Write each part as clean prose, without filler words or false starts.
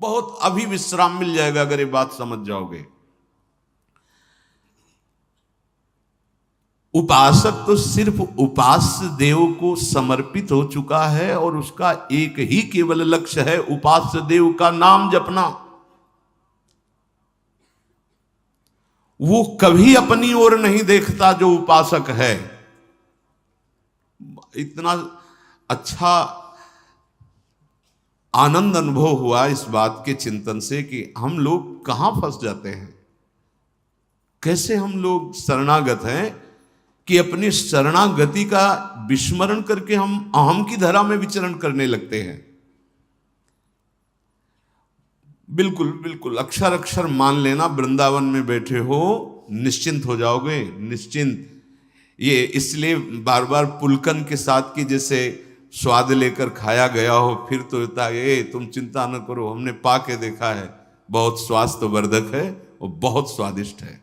बहुत अभी विश्राम मिल जाएगा अगर ये बात समझ जाओगे। उपासक तो सिर्फ उपास्य देव को समर्पित हो चुका है और उसका एक ही केवल लक्ष्य है उपास्य देव का नाम जपना। वो कभी अपनी ओर नहीं देखता जो उपासक है। इतना अच्छा आनंद अनुभव हुआ इस बात के चिंतन से कि हम लोग कहां फंस जाते हैं, कैसे हम लोग शरणागत हैं कि अपनी शरणागति का विस्मरण करके हम अहम की धरा में विचरण करने लगते हैं। बिल्कुल बिल्कुल अक्षर अक्षर मान लेना, वृंदावन में बैठे हो निश्चिंत हो जाओगे, निश्चिंत। ये इसलिए बार बार पुलकन के साथ की जैसे स्वाद लेकर खाया गया हो, फिर तो होता है ए तुम चिंता न करो, हमने पा के देखा है, बहुत स्वास्थ्यवर्धक है और बहुत स्वादिष्ट है।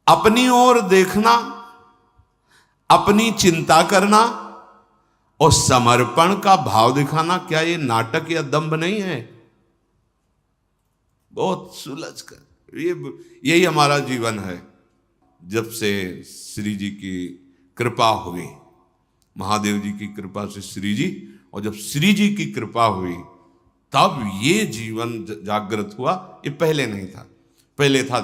अपनी ओर देखना, अपनी चिंता करना और समर्पण का भाव दिखाना, क्या ये नाटक या दंभ नहीं है? बहुत सुलझ कर यही हमारा जीवन है। जब से श्री जी की कृपा हुई, महादेव जी की कृपा से श्री जी, और जब श्री जी की कृपा हुई तब ये जीवन जागृत हुआ। ये पहले नहीं था। पहले था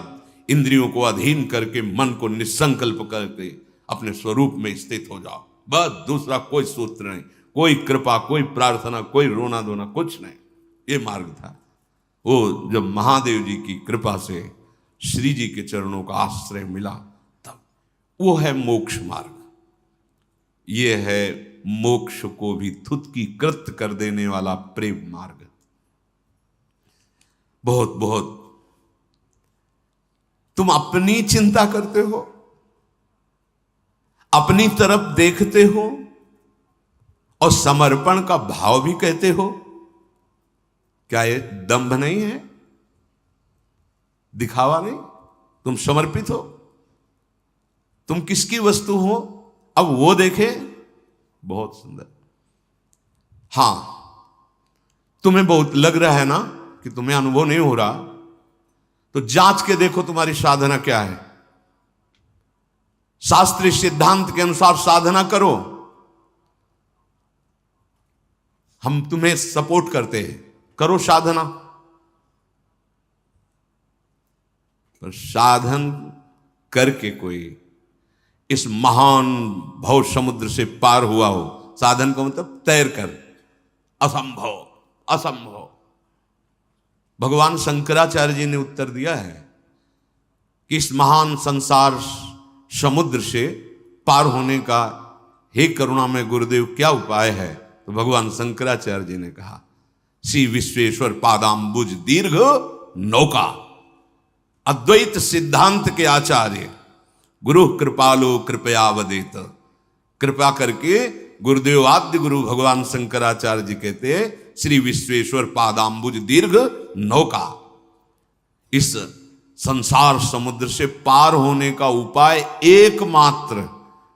इंद्रियों को अधीन करके मन को निसंकल्प करके अपने स्वरूप में स्थित हो जाओ, बस दूसरा कोई सूत्र नहीं, कोई कृपा, कोई प्रार्थना, कोई रोना धोना, कुछ नहीं। ये मार्ग था। वो जब महादेव जी की कृपा से श्री जी के चरणों का आश्रय मिला तब वो है मोक्ष मार्ग। ये है मोक्ष को भी थुतकी कृत कर देने वाला प्रेम मार्ग। बहुत बहुत तुम अपनी चिंता करते हो, अपनी तरफ देखते हो और समर्पण का भाव भी कहते हो। क्या ये दंभ नहीं है, दिखावा नहीं? तुम समर्पित हो, तुम किसकी वस्तु हो, अब वो देखे। बहुत सुंदर। हां, तुम्हें बहुत लग रहा है ना कि तुम्हें अनुभव नहीं हो रहा, तो जांच के देखो तुम्हारी साधना क्या है। शास्त्रीय सिद्धांत के अनुसार साधना करो, हम तुम्हें सपोर्ट करते हैं, करो साधना। पर साधन करके कोई इस महान भव समुद्र से पार हुआ हो, साधन का मतलब तैर कर, असंभव असंभव। भगवान शंकराचार्य जी ने उत्तर दिया है कि इस महान संसार समुद्र से पार होने का हे करुणामय गुरुदेव क्या उपाय है? तो भगवान शंकराचार्य जी ने कहा, श्री विश्वेश्वर पादाम्बुज दीर्घ नौका। अद्वैत सिद्धांत के आचार्य गुरु कृपालो कृपया वदेत। कृपा करके गुरुदेव आद्य गुरु भगवान शंकराचार्य जी कहते हैं, श्री विश्वेश्वर पादाम्बुज दीर्घ नौका। इस संसार समुद्र से पार होने का उपाय एकमात्र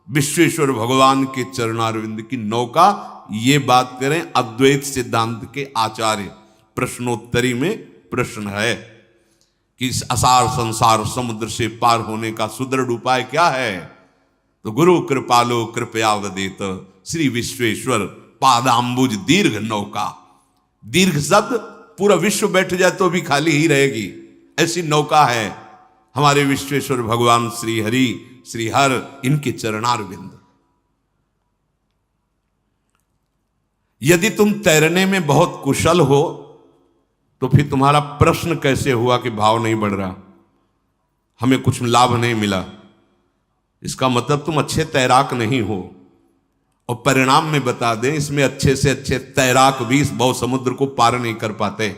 विश्वेश्वर भगवान के चरणारविंद की नौका। ये बात करें अद्वैत सिद्धांत के आचार्य। प्रश्नोत्तरी में प्रश्न है कि इस असार संसार समुद्र से पार होने का सुदृढ़ उपाय क्या है? तो गुरु कृपालो कृपया वदेत, श्री विश्वेश्वर पादाम्बुज दीर्घ नौका। दीर्घ शब्द पूरा विश्व बैठ जाए तो भी खाली ही रहेगी, ऐसी नौका है हमारे विश्वेश्वर भगवान श्री हरि श्री हर, इनके चरणारविंद। यदि तुम तैरने में बहुत कुशल हो तो फिर तुम्हारा प्रश्न कैसे हुआ कि भाव नहीं बढ़ रहा, हमें कुछ लाभ नहीं मिला? इसका मतलब तुम अच्छे तैराक नहीं हो। और परिणाम में बता दें, इसमें अच्छे से अच्छे तैराक भी इस भव समुद्र को पार नहीं कर पाते,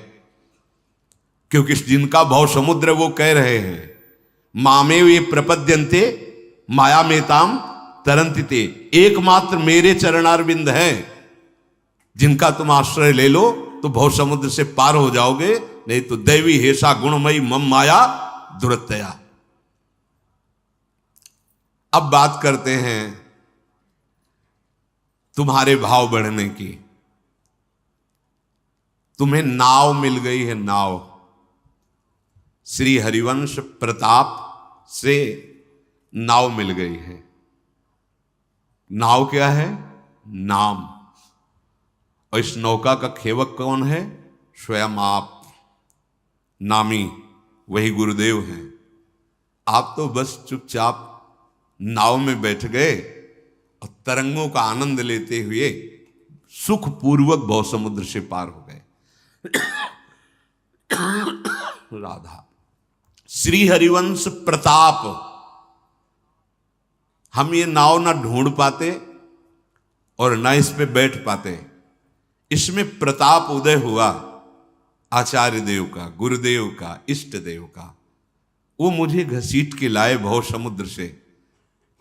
क्योंकि जिनका भव समुद्र वो कह रहे हैं, मामेव ये प्रपद्यन्ते माया मेताम तरंतिते। एकमात्र मेरे चरणारविंद हैं, जिनका तुम आश्रय ले लो तो भव समुद्र से पार हो जाओगे, नहीं तो दैवी हेषा गुणमयी मम माया दुरतया। अब बात करते हैं तुम्हारे भाव बढ़ने की। तुम्हें नाव मिल गई है, नाव। श्री हरिवंश प्रताप से नाव मिल गई है। नाव क्या है? नाम। और इस नौका का खेवक कौन है? स्वयं आप, नामी, वही गुरुदेव हैं। आप तो बस चुपचाप नाव में बैठ गए और तरंगों का आनंद लेते हुए सुखपूर्वक भव समुद्र से पार हो गए। राधा, श्री हरिवंश प्रताप। हम ये नाव ना ढूंढ पाते और ना इस पे बैठ पाते। इसमें प्रताप उदय हुआ आचार्य देव का, गुरुदेव का, इष्ट देव का। वो मुझे घसीट के लाए भव समुद्र से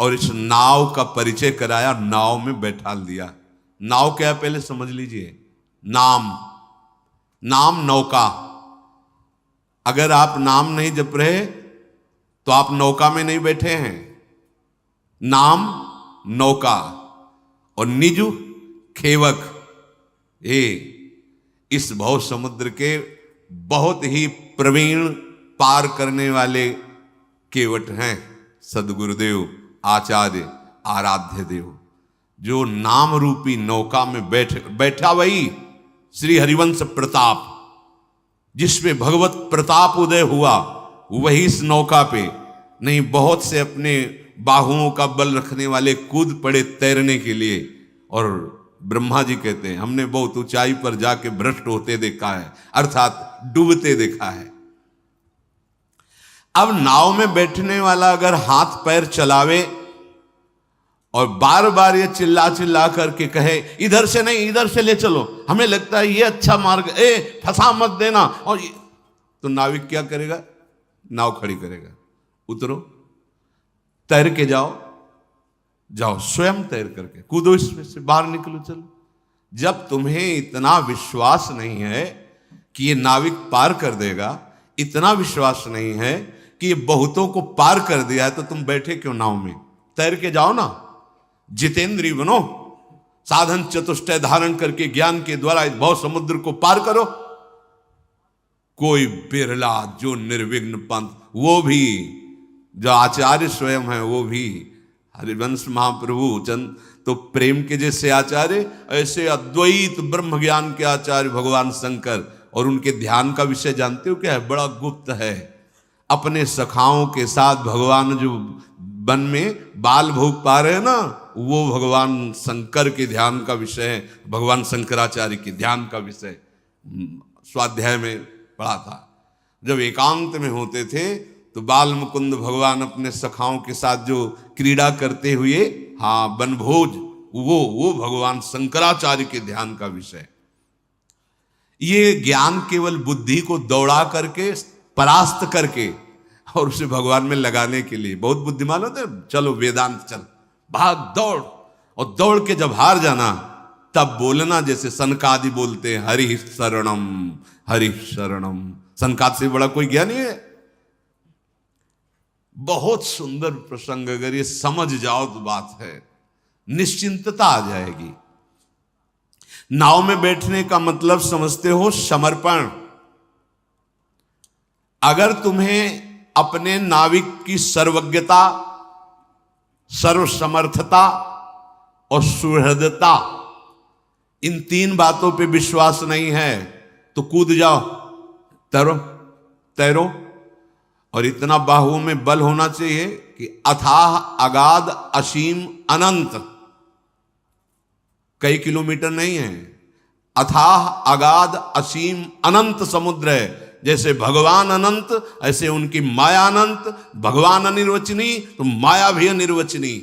और इस नाव का परिचय कराया, नाव में बैठा दिया। नाव क्या, पहले समझ लीजिए। नाम, नाम नौका। अगर आप नाम नहीं जप रहे तो आप नौका में नहीं बैठे हैं। नाम नौका और निजु खेवक, ये इस भव समुद्र के बहुत ही प्रवीण पार करने वाले केवट हैं सदगुरुदेव, आचार्य, आराध्य देव। जो नाम रूपी नौका में बैठा वही श्री हरिवंश प्रताप, जिसमें भगवत प्रताप उदय हुआ, वही इस नौका पे। नहीं, बहुत से अपने बाहुओं का बल रखने वाले कूद पड़े तैरने के लिए, और ब्रह्मा जी कहते हैं हमने बहुत ऊंचाई पर जाके भ्रष्ट होते देखा है, अर्थात डूबते देखा है। अब नाव में बैठने वाला अगर हाथ पैर चलावे और बार बार ये चिल्ला चिल्ला करके कहे इधर से नहीं इधर से ले चलो, हमें लगता है ये अच्छा मार्ग, फंसा मत देना, और तो नाविक क्या करेगा? नाव खड़ी करेगा, उतरो, तैर के जाओ, जाओ स्वयं तैर करके कूदो इसमें से, बाहर निकलो, चलो। जब तुम्हें इतना विश्वास नहीं है कि ये नाविक पार कर देगा, इतना विश्वास नहीं है कि ये बहुतों को पार कर दिया है, तो तुम बैठे क्यों नाव में? तैर के जाओ ना, जितेंद्रीय बनो, साधन चतुष्टय धारण करके ज्ञान के द्वारा इस भव समुद्र को पार करो। कोई बिरला जो निर्विघ्न पंथ, वो भी जो आचार्य स्वयं है, वो भी हरिवंश महाप्रभु चंद तो प्रेम के जैसे आचार्य, ऐसे अद्वैत ब्रह्म ज्ञान के आचार्य भगवान शंकर। और उनके ध्यान का विषय जानते हो क्या है? बड़ा गुप्त है। अपने सखाओं के साथ भगवान जो वन में बाल भोग पा रहे हैं ना, वो भगवान शंकर के ध्यान का विषय है, भगवान शंकराचार्य के ध्यान का विषय। स्वाध्याय में पढ़ा था, जब एकांत में होते थे तो बाल मुकुंद भगवान अपने सखाओं के साथ जो क्रीड़ा करते हुए, हाँ, वनभोज, वो भगवान शंकराचार्य के ध्यान का विषय। ये ज्ञान केवल बुद्धि को दौड़ा करके, परास्त करके और उसे भगवान में लगाने के लिए। बहुत बुद्धिमान होते, चलो वेदांत चल, भाग दौड़, और दौड़ के जब हार जाना तब बोलना जैसे सनकादि बोलते हैं, हरि शरणम हरि शरणम। सनकाद से बड़ा कोई ज्ञानी है? बहुत सुंदर प्रसंग, अगर ये समझ जाओ तो बात है, निश्चिंतता आ जाएगी। नाव में बैठने का मतलब समझते हो? समर्पण। अगर तुम्हें अपने नाविक की सर्वज्ञता, सर्वसमर्थता और सुहृदता, इन तीन बातों पे विश्वास नहीं है तो कूद जाओ, तैरो तैरो। और इतना बाहुओं में बल होना चाहिए कि अथाह अगाध असीम अनंत, कई किलोमीटर नहीं है, अथाह अगाध असीम अनंत समुद्र है। जैसे भगवान अनंत, ऐसे उनकी माया अनंत। भगवान अनिर्वचनीय तो माया भी अनिर्वचनीय।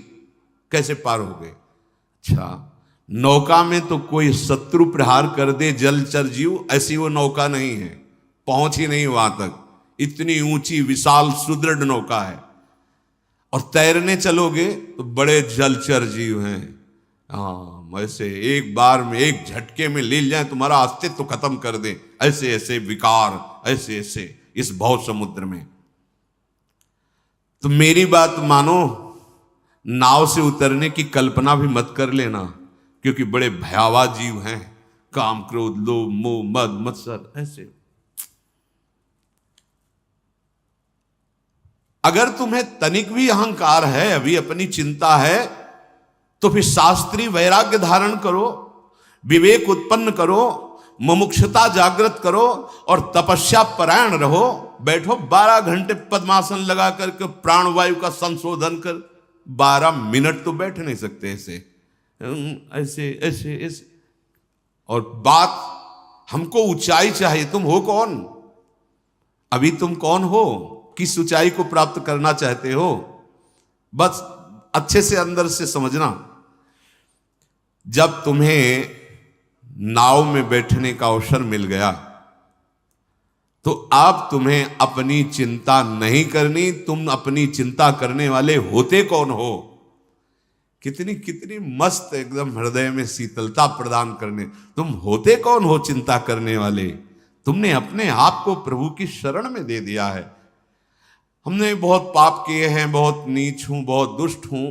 कैसे पार हो गए? अच्छा, नौका में तो कोई शत्रु प्रहार कर दे जलचर जीव, ऐसी वो नौका नहीं है, पहुंच ही नहीं वहां तक। इतनी ऊंची विशाल सुदृढ़ नौका है। और तैरने चलोगे तो बड़े जलचर जीव हैं, हाँ, ऐसे एक बार में, एक झटके में ले जाए, तुम्हारा अस्तित्व खत्म कर दे, ऐसे ऐसे विकार, ऐसे ऐसे इस भव समुद्र में। तो मेरी बात मानो, नाव से उतरने की कल्पना भी मत कर लेना, क्योंकि बड़े भयावह जीव हैं, काम क्रोध लोभ मोह मद मत्सर ऐसे। अगर तुम्हें तनिक भी अहंकार है, अभी अपनी चिंता है, तो फिर शास्त्रीय वैराग्य धारण करो, विवेक उत्पन्न करो, मुमुक्षुता जागृत करो और तपस्या परायण रहो। बैठो 12 घंटे पद्मासन लगा करके प्राणवायु का संशोधन कर। 12 मिनट तो बैठ नहीं सकते ऐसे ऐसे ऐसे ऐसे। और बात हमको ऊंचाई चाहिए। तुम हो कौन? अभी तुम कौन हो? किस ऊंचाई को प्राप्त करना चाहते हो? बस अच्छे से अंदर से समझना। जब तुम्हें नाव में बैठने का अवसर मिल गया तो अब तुम्हें अपनी चिंता नहीं करनी। तुम अपनी चिंता करने वाले होते कौन हो? कितनी कितनी मस्त एकदम हृदय में शीतलता प्रदान करने। तुम होते कौन हो चिंता करने वाले? तुमने अपने आप को प्रभु की शरण में दे दिया है। हमने बहुत पाप किए हैं, बहुत नीच हूं, बहुत दुष्ट हूं।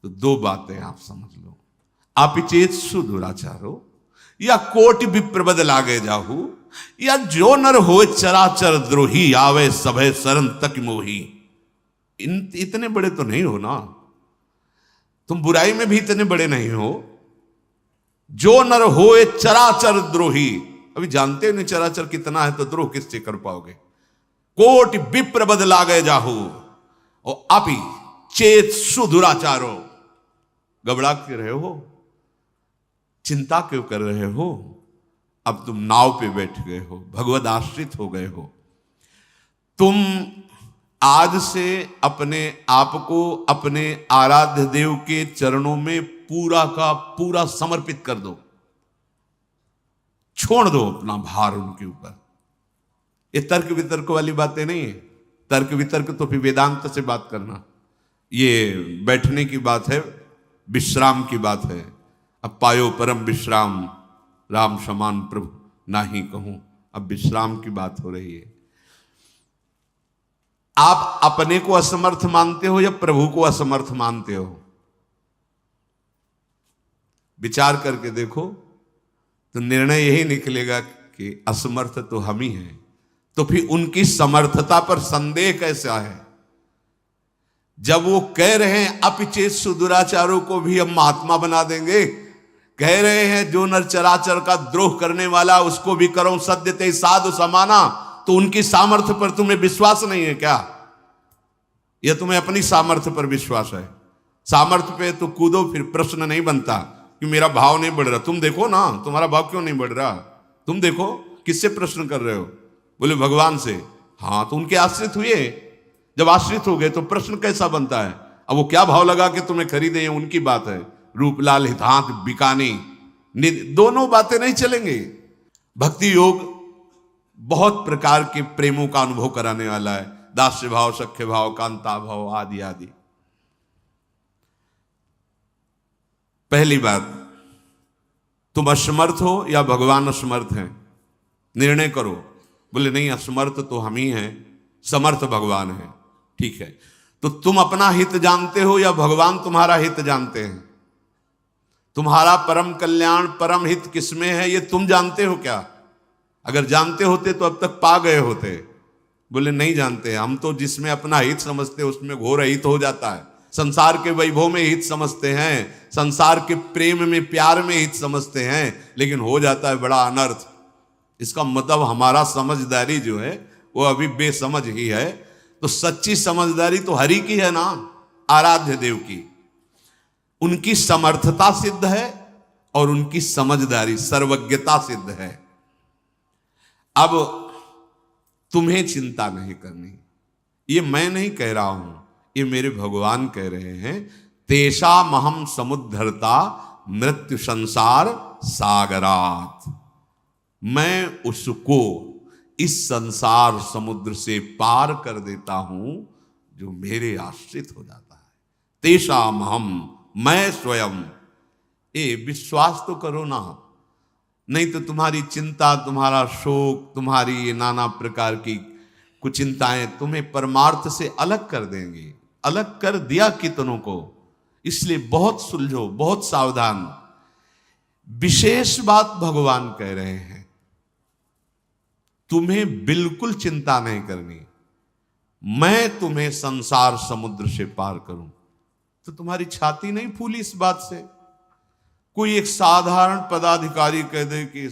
तो 2 बातें आप समझ लो। आपिचेत सुदुराचारो या कोटि विप्रबद लागे जाहू, या जो नर हो चराचर द्रोही आवे सभे शरण तक मोही। इतने बड़े तो नहीं हो ना तुम, बुराई में भी इतने बड़े नहीं हो। जो नर होए चराचर द्रोही, अभी जानते हो नहीं चराचर कितना है तो द्रोह किससे कर पाओगे। कोटि विप्रबद लागे जाहू और अपि चेत सुदुराचारो। घबरा क्यों रहे हो? चिंता क्यों कर रहे हो? अब तुम नाव पे बैठ गए हो, भगवद आश्रित हो गए हो। तुम आज से अपने आप को अपने आराध्य देव के चरणों में पूरा का पूरा समर्पित कर दो। छोड़ दो अपना भार उनके ऊपर। ये तर्क वितर्क वाली बातें नहीं है। तर्क वितर्क तो फिर वेदांत से बात करना। ये बैठने की बात है, विश्राम की बात है। अब पायो परम विश्राम, राम समान प्रभु नाही कहूं। अब विश्राम की बात हो रही है। आप अपने को असमर्थ मानते हो या प्रभु को असमर्थ मानते हो? विचार करके देखो तो निर्णय यही निकलेगा कि असमर्थ तो हम ही हैं। तो फिर उनकी समर्थता पर संदेह कैसा है? जब वो कह रहे हैं अपिचेत सुदुराचारों को भी हम महात्मा बना देंगे, कह रहे हैं जो नर चराचर का द्रोह करने वाला उसको भी करो सद्यते साधु समाना, तो उनकी सामर्थ्य पर तुम्हें विश्वास नहीं है क्या? यह तुम्हें अपनी सामर्थ्य पर विश्वास है? सामर्थ्य पे तो कूदो, फिर प्रश्न नहीं बनता कि मेरा भाव नहीं बढ़ रहा। तुम देखो ना, तुम्हारा भाव क्यों नहीं बढ़ रहा? तुम देखो किससे प्रश्न कर रहे हो? बोले भगवान से। हाँ, तो उनके आश्रित हुए। जब आश्रित हो गए तो प्रश्न कैसा बनता है? अब वो क्या भाव लगा के तुम्हें खरीदे, उनकी बात है। रूपलाल हितांत बिकानी, दोनों बातें नहीं चलेंगी। भक्ति योग बहुत प्रकार के प्रेमों का अनुभव कराने वाला है। दास्य भाव, सख्य भाव, कांता भाव आदि आदि। पहली बात, तुम असमर्थ हो या भगवान असमर्थ हैं? निर्णय करो। बोले नहीं, असमर्थ तो हम ही हैं, समर्थ भगवान है। ठीक है, तो तुम अपना हित जानते हो या भगवान तुम्हारा हित जानते हैं? तुम्हारा परम कल्याण, परम हित किसमें है ये तुम जानते हो क्या? अगर जानते होते तो अब तक पा गए होते। बोले नहीं जानते, हम तो जिसमें अपना हित समझते हैं उसमें घोर हित हो जाता है। संसार के वैभव में हित समझते हैं, संसार के प्रेम में, प्यार में हित समझते हैं, लेकिन हो जाता है बड़ा अनर्थ। इसका मतलब हमारा समझदारी जो है वो अभी बेसमझ ही है। तो सच्ची समझदारी तो हरि की है ना, आराध्य देव की। उनकी समर्थता सिद्ध है और उनकी समझदारी, सर्वज्ञता सिद्ध है। अब तुम्हें चिंता नहीं करनी। ये मैं नहीं कह रहा हूं, ये मेरे भगवान कह रहे हैं। तेषा महम समुद्धरता मृत्यु संसार सागरात। मैं उसको इस संसार समुद्र से पार कर देता हूं जो मेरे आश्रित हो जाता है। तेषा महम, मैं स्वयं। ये विश्वास तो करो ना, नहीं तो तुम्हारी चिंता, तुम्हारा शोक, तुम्हारी ये नाना प्रकार की कुछ चिंताएं तुम्हें परमार्थ से अलग कर देंगी। अलग कर दिया कितनों को। इसलिए बहुत सुलझो, बहुत सावधान। विशेष बात भगवान कह रहे हैं, तुम्हें बिल्कुल चिंता नहीं करनी, मैं तुम्हें संसार समुद्र से पार करूं। तो तुम्हारी छाती नहीं फूली इस बात से? कोई एक साधारण पदाधिकारी कह दे कि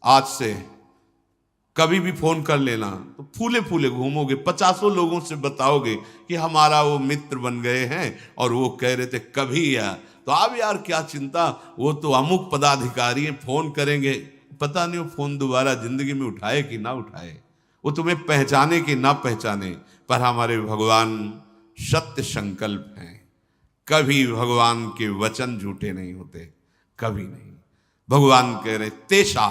आज से कभी भी फोन कर लेना, तो फूले फूले घूमोगे, 50 लोगों से बताओगे कि हमारा वो मित्र बन गए हैं और वो कह रहे थे कभी या, तो अब यार क्या चिंता, वो तो अमुक पदाधिकारी हैं, फोन करेंगे, पता नहीं वो फोन दोबारा जिंदगी में उठाए कि ना उठाए, वो तुम्हें पहचाने कि ना पहचाने। पर हमारे भगवान सत्य संकल्प हैं, कभी भगवान के वचन झूठे नहीं होते, कभी नहीं। भगवान कह रहे तेषा,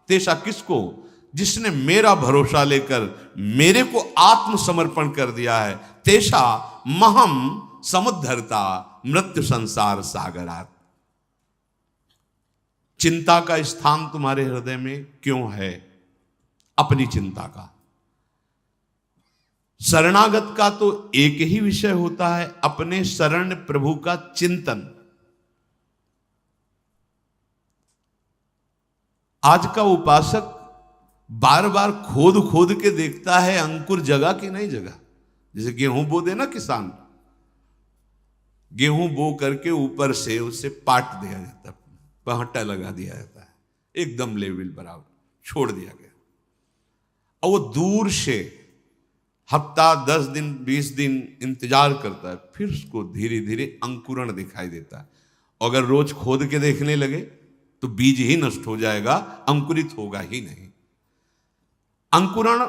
तेषा किसको? जिसने मेरा भरोसा लेकर मेरे को आत्मसमर्पण कर दिया है। तेषा महम समुद्धरता मृत्यु संसार सागरात। चिंता का स्थान तुम्हारे हृदय में क्यों है? अपनी चिंता का। शरणागत का तो एक ही विषय होता है, अपने शरण प्रभु का चिंतन। आज का उपासक बार बार खोद खोद के देखता है अंकुर जगह कि नहीं जगह। जैसे गेहूं बो दे ना किसान, गेहूं बो करके ऊपर से उसे पाट दिया जाता है, पहटा लगा दिया जाता है, एकदम लेवल बराबर छोड़ दिया गया, और वो दूर से हफ्ता 10 दिन 20 दिन इंतजार करता है, फिर उसको धीरे धीरे अंकुरण दिखाई देता है। अगर रोज खोद के देखने लगे तो बीज ही नष्ट हो जाएगा, अंकुरित होगा ही नहीं। अंकुरण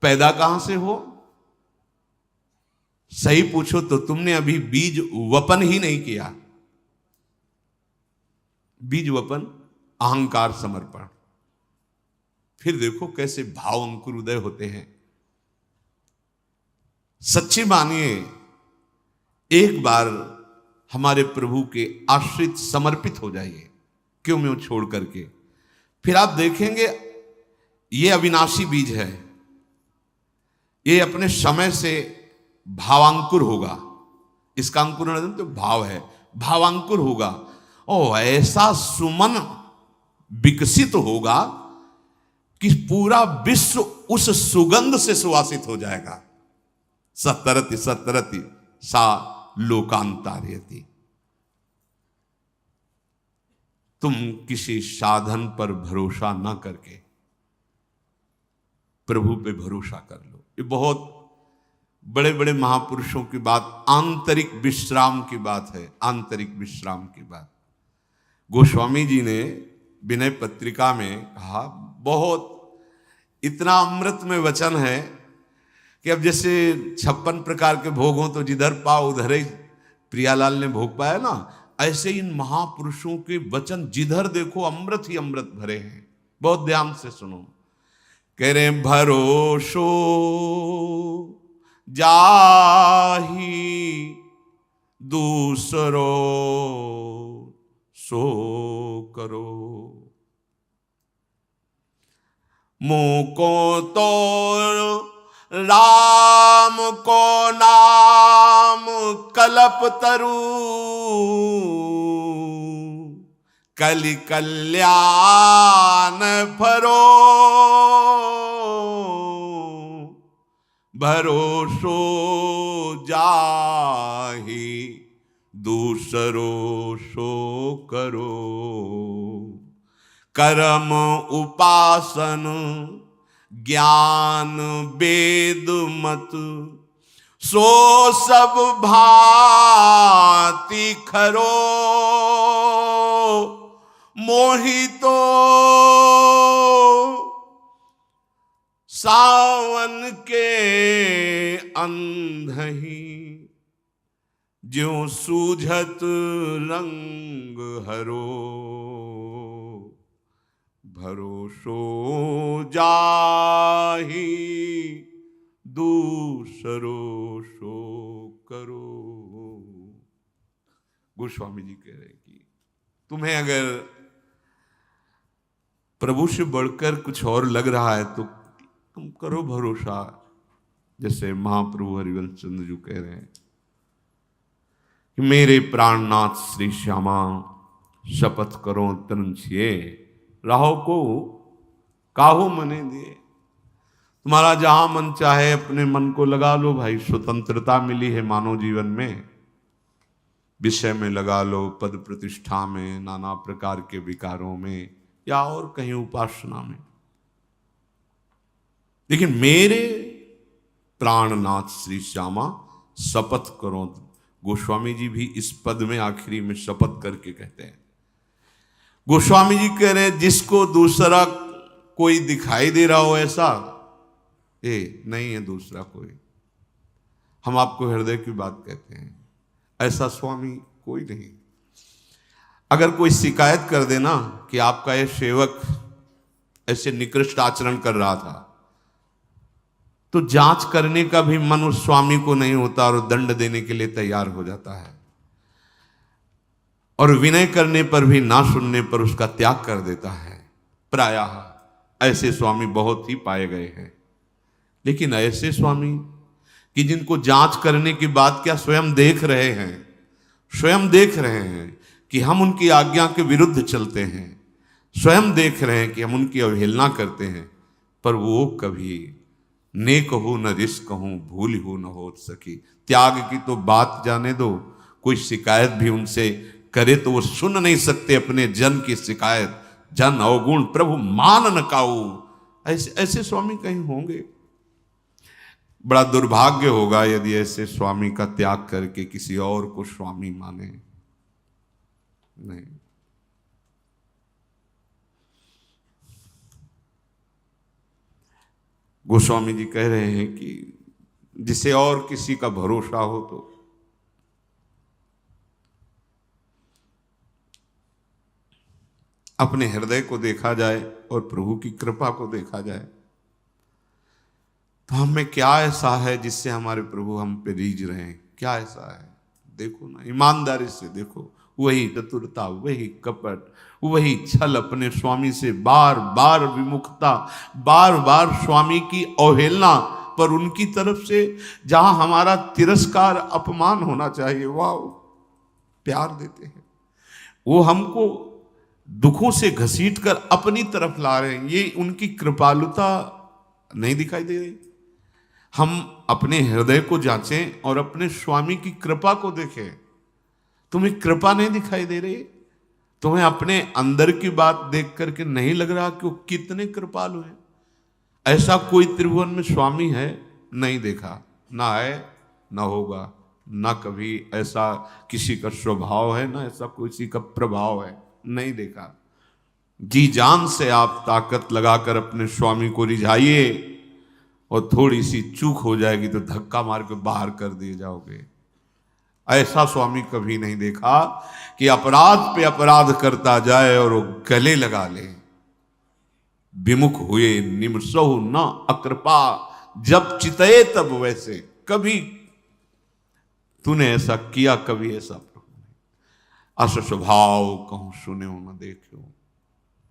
पैदा कहां से हो? सही पूछो तो तुमने अभी बीज वपन ही नहीं किया। बीज वपन अहंकार समर्पण, फिर देखो कैसे भाव अंकुर उदय होते हैं। सच्ची मानिए, एक बार हमारे प्रभु के आश्रित समर्पित हो जाइए, क्यों मैं छोड़ करके, फिर आप देखेंगे ये अविनाशी बीज है, ये अपने समय से भावांकुर होगा। इसका अंकुरण तो भाव है, भावांकुर होगा, और ऐसा सुमन विकसित होगा कि पूरा विश्व उस सुगंध से सुवासित हो जाएगा। सतरति सतरति सा लोकांतार्यति। तुम किसी साधन पर भरोसा ना करके प्रभु पे भरोसा कर लो। ये बहुत बड़े बड़े महापुरुषों की बात, आंतरिक विश्राम की बात है, आंतरिक विश्राम की बात। गोस्वामी जी ने विनय पत्रिका में कहा, बहुत इतना अमृत में वचन है कि अब जैसे 56 प्रकार के भोग हों तो जिधर पाओ उधर ही प्रियालाल ने भोग पाया ना, ऐसे इन महापुरुषों के वचन जिधर देखो अमृत ही अमृत भरे हैं। बहुत ध्यान से सुनो। कह रहे भरोसो जाही दूसरो सो करो, मुको तो राम को नाम कल्प तरु, कलि कल्याण फरो, भरोसो जाहि दूसरो सो करो, कर्म उपासन ज्ञान वेद मत, सो सब भांति खरो, मोहितो सावन के अंधही, ज्यों सूझत रंग हरो, भरोसो जाहि दूसरो सो करो। गोस्वामी जी कह रहे कि तुम्हें अगर प्रभु से बढ़कर कुछ और लग रहा है तो तुम करो भरोसा। जैसे महाप्रभु हरिवंश चंद्र जी कह रहे हैं कि मेरे प्राणनाथ श्री श्यामा शपथ करो तन छिए, राहो को काहो मने दिए। तुम्हारा जहां मन चाहे अपने मन को लगा लो भाई, स्वतंत्रता मिली है मानव जीवन में। विषय में लगा लो, पद प्रतिष्ठा में, नाना प्रकार के विकारों में, या और कहीं उपासना में। लेकिन मेरे प्राणनाथ श्री श्यामा शपथ करो। गोस्वामी जी भी इस पद में आखिरी में शपथ करके कहते हैं। गोस्वामी जी कह रहे हैं जिसको दूसरा कोई दिखाई दे रहा हो ऐसा, नहीं है दूसरा कोई, हम आपको हृदय की बात कहते हैं, ऐसा स्वामी कोई नहीं। अगर कोई शिकायत कर देना कि आपका ये सेवक ऐसे निकृष्ट आचरण कर रहा था, तो जांच करने का भी मन उस स्वामी को नहीं होता और दंड देने के लिए तैयार हो जाता है, और विनय करने पर भी, ना सुनने पर उसका त्याग कर देता है। प्रायः ऐसे स्वामी बहुत ही पाए गए हैं। लेकिन ऐसे स्वामी कि जिनको जांच करने की बात क्या स्वयं देख रहे हैं, स्वयं देख रहे हैं कि हम उनकी आज्ञा के विरुद्ध चलते हैं, स्वयं देख रहे हैं कि हम उनकी अवहेलना करते हैं, पर वो कभी नेक हो न रिस्क हो, भूल हो न हो सकी। त्याग की तो बात जाने दो, कोई शिकायत भी उनसे करे तो वो सुन नहीं सकते अपने जन की शिकायत। जन अवगुण प्रभु मान न काऊ, ऐसे ऐसे स्वामी कहीं होंगे। बड़ा दुर्भाग्य होगा यदि ऐसे स्वामी का त्याग करके किसी और को स्वामी माने। नहीं, गोस्वामी जी कह रहे हैं कि जिसे और किसी का भरोसा हो तो अपने हृदय को देखा जाए और प्रभु की कृपा को देखा जाए। तो हमें क्या ऐसा है जिससे हमारे प्रभु हम पे रीझ रहे हैं? क्या ऐसा है? देखो ना, ईमानदारी से देखो। वही चतुरता, वही कपट, वही छल, अपने स्वामी से बार बार विमुखता, बार बार स्वामी की अवहेलना, पर उनकी तरफ से जहां हमारा तिरस्कार अपमान होना चाहिए, वाह प्यार देते हैं। वो हमको दुखों से घसीट कर अपनी तरफ ला रहे हैं। ये उनकी कृपालुता नहीं दिखाई दे रही? हम अपने हृदय को जांचें और अपने स्वामी की कृपा को देखें। तुम्हें कृपा नहीं दिखाई दे रही? तुम्हें अपने अंदर की बात देख करके नहीं लग रहा कि वो कितने कृपालु हैं? ऐसा कोई त्रिभुवन में स्वामी है? नहीं देखा, ना है, ना होगा, ना कभी ऐसा किसी का स्वभाव है, ना ऐसा किसी का प्रभाव है, नहीं देखा। जी जान से आप ताकत लगाकर अपने स्वामी को रिझाइए, और थोड़ी सी चूक हो जाएगी तो धक्का मार के बाहर कर दिए जाओगे। ऐसा स्वामी कभी नहीं देखा कि अपराध पे अपराध करता जाए और वो गले लगा ले। विमुख हुए निमसहु न अकृपा, जब चितए तब वैसे। कभी तूने ऐसा किया, कभी ऐसा प्रभु नहीं। अस स्वभाव कहूं सुने हो न देखो।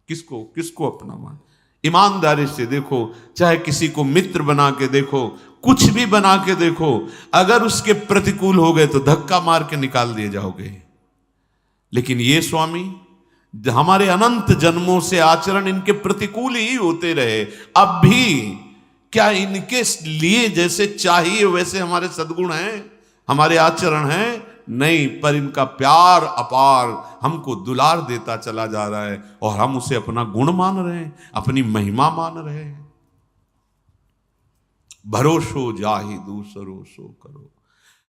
किसको किसको अपना मान? ईमानदारी से देखो, चाहे किसी को मित्र बना के देखो, कुछ भी बना के देखो, अगर उसके प्रतिकूल हो गए तो धक्का मार के निकाल दिए जाओगे। लेकिन ये स्वामी, हमारे अनंत जन्मों से आचरण इनके प्रतिकूल ही होते रहे, अब भी क्या इनके लिए जैसे चाहिए वैसे हमारे सद्गुण हैं, हमारे आचरण हैं? नहीं, पर इनका प्यार अपार हमको दुलार देता चला जा रहा है, और हम उसे अपना गुण मान रहे हैं, अपनी महिमा मान रहे हैं। भरोसो जाहि दूसरो सो करो,